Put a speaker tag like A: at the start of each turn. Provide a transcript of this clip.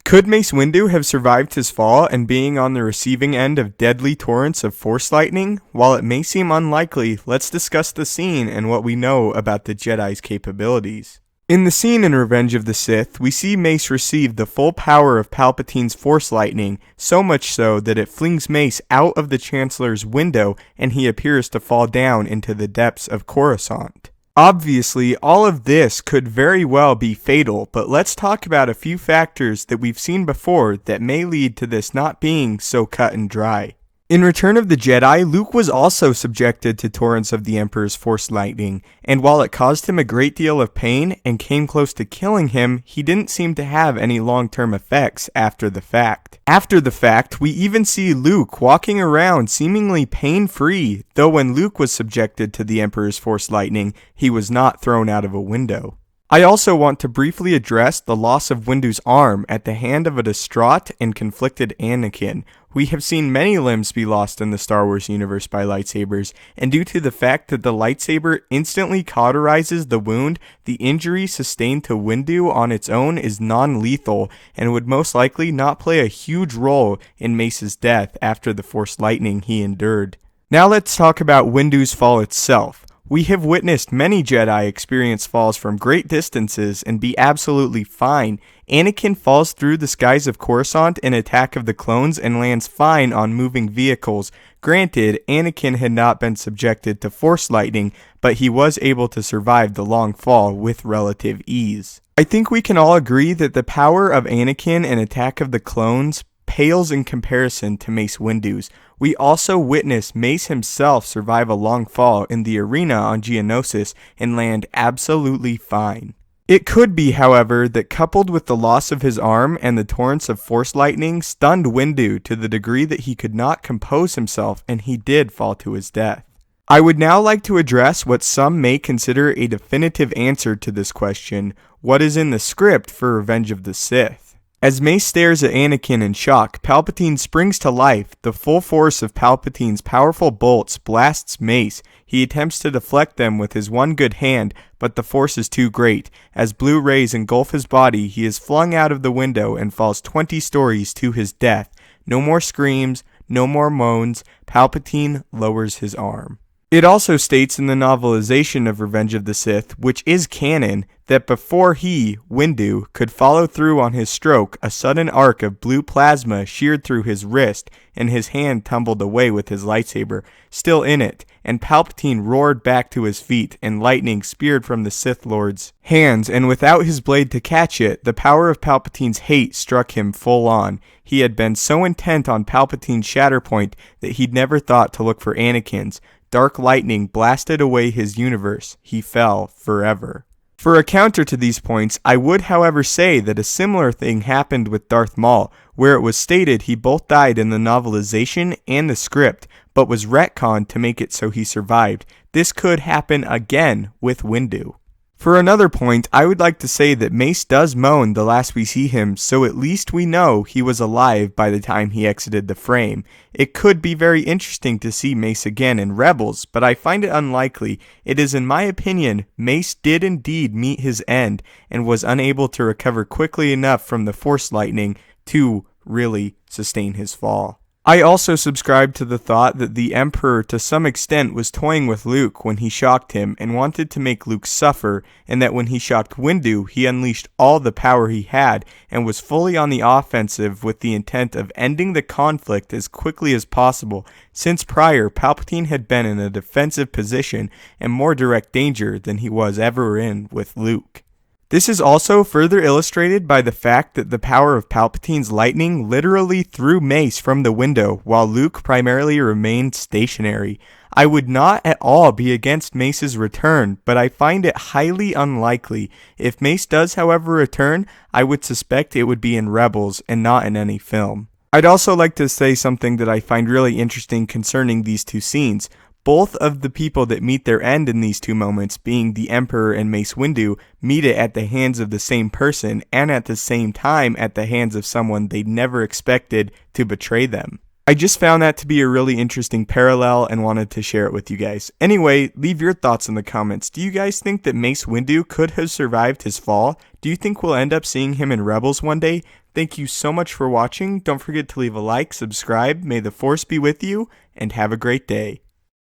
A: Could Mace Windu have survived his fall and being on the receiving end of deadly torrents of force lightning? While it may seem unlikely, let's discuss the scene and what we know about the Jedi's capabilities. In the scene in Revenge of the Sith, we see Mace receive the full power of Palpatine's force lightning, so much so that it flings Mace out of the Chancellor's window and he appears to fall down into the depths of Coruscant. Obviously, all of this could very well be fatal, but let's talk about a few factors that we've seen before that may lead to this not being so cut and dry. In Return of the Jedi, Luke was also subjected to torrents of the Emperor's force lightning, and while it caused him a great deal of pain and came close to killing him, he didn't seem to have any long-term effects after the fact. After the fact, we even see Luke walking around seemingly pain-free, though when Luke was subjected to the Emperor's force lightning, he was not thrown out of a window. I also want to briefly address the loss of Windu's arm at the hand of a distraught and conflicted Anakin. We have seen many limbs be lost in the Star Wars universe by lightsabers, and due to the fact that the lightsaber instantly cauterizes the wound, the injury sustained to Windu on its own is non-lethal and would most likely not play a huge role in Mace's death after the force lightning he endured. Now let's talk about Windu's fall itself. We have witnessed many Jedi experience falls from great distances and be absolutely fine. Anakin falls through the skies of Coruscant in Attack of the Clones and lands fine on moving vehicles. Granted, Anakin had not been subjected to force lightning, but he was able to survive the long fall with relative ease. I think we can all agree that the power of Anakin in Attack of the Clones pales in comparison to Mace Windu's. We also witness Mace himself survive a long fall in the arena on Geonosis and land absolutely fine. It could be, however, that coupled with the loss of his arm and the torrents of force lightning stunned Windu to the degree that he could not compose himself and he did fall to his death. I would now like to address what some may consider a definitive answer to this question: what is in the script for Revenge of the Sith? As Mace stares at Anakin in shock, Palpatine springs to life. The full force of Palpatine's powerful bolts blasts Mace. He attempts to deflect them with his one good hand, but the force is too great. As blue rays engulf his body, he is flung out of the window and falls 20 stories to his death. No more screams, no more moans. Palpatine lowers his arm. It also states in the novelization of Revenge of the Sith, which is canon, that before he, Windu, could follow through on his stroke, a sudden arc of blue plasma sheared through his wrist, and his hand tumbled away with his lightsaber still in it, and Palpatine roared back to his feet, and lightning speared from the Sith Lord's hands, and without his blade to catch it, the power of Palpatine's hate struck him full on. He had been so intent on Palpatine's Shatterpoint that he'd never thought to look for Anakin's. Dark lightning blasted away his universe. He fell forever. For a counter to these points, I would however say that a similar thing happened with Darth Maul, where it was stated he both died in the novelization and the script, but was retconned to make it so he survived. This could happen again with Windu. For another point, I would like to say that Mace does moan the last we see him, so at least we know he was alive by the time he exited the frame. It could be very interesting to see Mace again in Rebels, but I find it unlikely. It is, in my opinion, Mace did indeed meet his end and was unable to recover quickly enough from the force lightning to really sustain his fall. I also subscribe to the thought that the Emperor to some extent was toying with Luke when he shocked him and wanted to make Luke suffer, and that when he shocked Windu, he unleashed all the power he had and was fully on the offensive with the intent of ending the conflict as quickly as possible, since prior Palpatine had been in a defensive position and more direct danger than he was ever in with Luke. This is also further illustrated by the fact that the power of Palpatine's lightning literally threw Mace from the window, while Luke primarily remained stationary. I would not at all be against Mace's return, but I find it highly unlikely. If Mace does, however, return, I would suspect it would be in Rebels and not in any film. I'd also like to say something that I find really interesting concerning these two scenes. Both of the people that meet their end in these two moments, being the Emperor and Mace Windu, meet it at the hands of the same person and at the same time at the hands of someone they never expected to betray them. I just found that to be a really interesting parallel and wanted to share it with you guys. Anyway, leave your thoughts in the comments. Do you guys think that Mace Windu could have survived his fall? Do you think we'll end up seeing him in Rebels one day? Thank you so much for watching. Don't forget to leave a like, subscribe, may the Force be with you, and have a great day.